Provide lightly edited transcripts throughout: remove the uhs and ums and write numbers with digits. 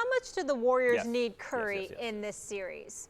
much do the Warriors Yes. need Curry Yes. in this series?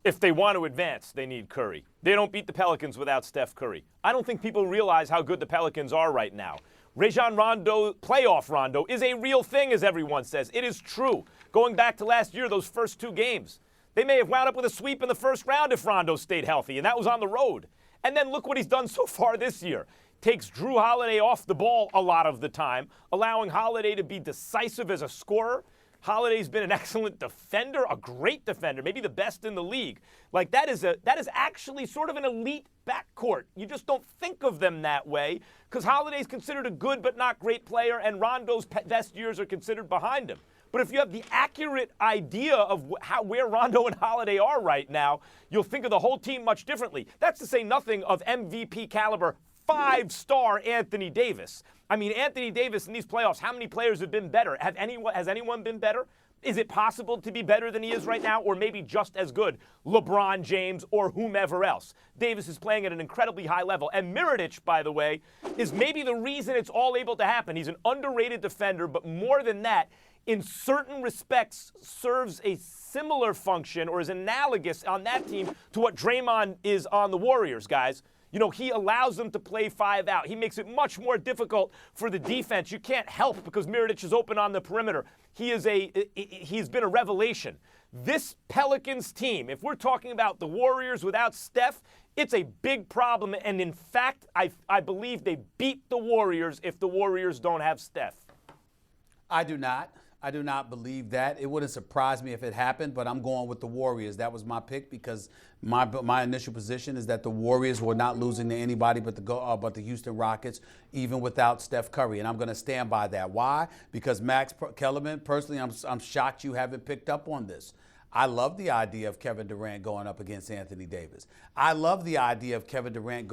If they want to advance, they need Curry. They don't beat the Pelicans without Steph Curry. I don't think people realize how good the Pelicans are right now. Rajon Rondo, playoff Rondo, is a real thing, as everyone says. It is true. Going back to last year, those first 2 games, they may have wound up with a sweep in the first round if Rondo stayed healthy, and that was on the road. And then look what he's done so far this year. Takes Drew Holiday off the ball a lot of the time, allowing Holiday to be decisive as a scorer. Holiday's been an excellent defender, a great defender, maybe the best in the league. Like that is actually sort of an elite backcourt. You just don't think of them that way because Holiday's considered a good but not great player, and Rondo's best years are considered behind him. But if you have the accurate idea of where Rondo and Holiday are right now, you'll think of the whole team much differently. That's to say nothing of MVP caliber 5-star Anthony Davis. I mean, Anthony Davis in these playoffs, how many players have been better? Has anyone been better? Is it possible to be better than he is right now, or maybe just as good? LeBron James or whomever else. Davis is playing at an incredibly high level. And Mirotic, by the way, is maybe the reason it's all able to happen. He's an underrated defender, but more than that, in certain respects, serves a similar function or is analogous on that team to what Draymond is on the Warriors, guys. You know, he allows them to play 5 out. He makes it much more difficult for the defense. You can't help because Mirotic is open on the perimeter. He's been a revelation. This Pelicans team, if we're talking about the Warriors without Steph, it's a big problem. And in fact, I believe they beat the Warriors if the Warriors don't have Steph. I do not. I do not believe that. It wouldn't surprise me if it happened, but I'm going with the Warriors. That was my pick because my initial position is that the Warriors were not losing to anybody but the Houston Rockets, even without Steph Curry, and I'm going to stand by that. Why? Because Max Kellerman, personally, I'm shocked you haven't picked up on this. I love the idea of Kevin Durant going up against Anthony Davis. I love the idea of Kevin Durant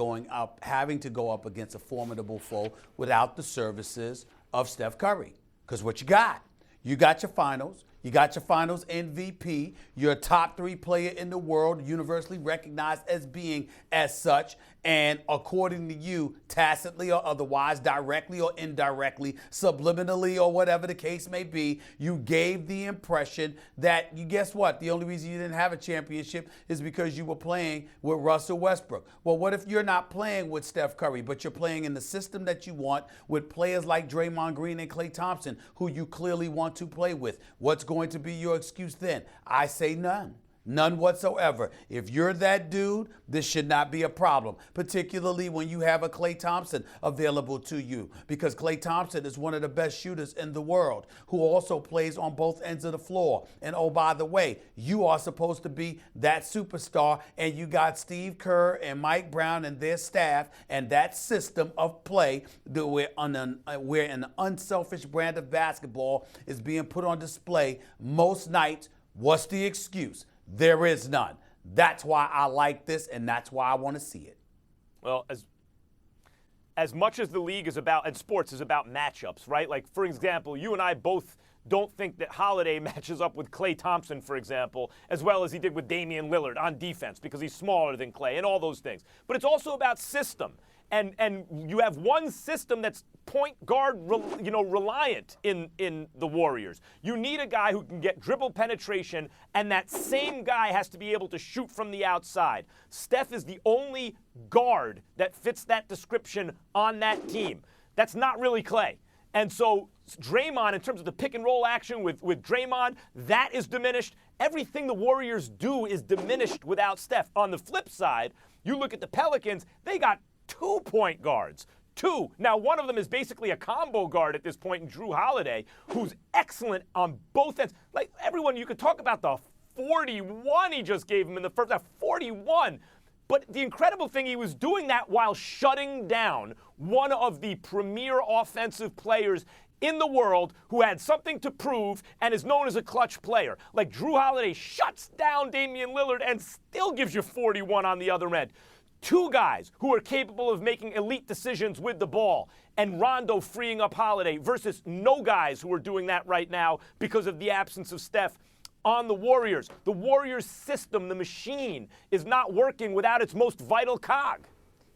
having to go up against a formidable foe without the services of Steph Curry. Because what you got your finals. You got your finals MVP. You're a top 3 player in the world, universally recognized as being as such. And according to you, tacitly or otherwise, directly or indirectly, subliminally or whatever the case may be, you gave the impression that, guess what? The only reason you didn't have a championship is because you were playing with Russell Westbrook. Well, what if you're not playing with Steph Curry, but you're playing in the system that you want with players like Draymond Green and Klay Thompson, who you clearly want to play with? What's going to be your excuse then? I say none. None whatsoever. If you're that dude, this should not be a problem, particularly when you have a Klay Thompson available to you, because Klay Thompson is one of the best shooters in the world who also plays on both ends of the floor. And oh, by the way, you are supposed to be that superstar, and you got Steve Kerr and Mike Brown and their staff and that system of play where an unselfish brand of basketball is being put on display most nights. What's the excuse? There is none. That's why I like this, and that's why I want to see it. Well, as much as the league is about, and sports is about matchups, right? Like, for example, you and I both don't think that Holiday matches up with Klay Thompson, for example, as well as he did with Damian Lillard on defense because he's smaller than Klay and all those things. But it's also about system. And you have one system that's point guard, reliant in the Warriors. You need a guy who can get dribble penetration, and that same guy has to be able to shoot from the outside. Steph is the only guard that fits that description on that team. That's not really Klay. And so Draymond, in terms of the pick and roll action with Draymond, that is diminished. Everything the Warriors do is diminished without Steph. On the flip side, you look at the Pelicans, they got 2 point guards. 2. Now, one of them is basically a combo guard at this point in Drew Holiday, who's excellent on both ends. Like, everyone, you could talk about the 41 he just gave him in the first half. 41. But the incredible thing, he was doing that while shutting down one of the premier offensive players in the world who had something to prove and is known as a clutch player. Like, Drew Holiday shuts down Damian Lillard and still gives you 41 on the other end. 2 guys who are capable of making elite decisions with the ball, and Rondo freeing up Holiday versus no guys who are doing that right now because of the absence of Steph on the Warriors. The Warriors system, the machine, is not working without its most vital cog.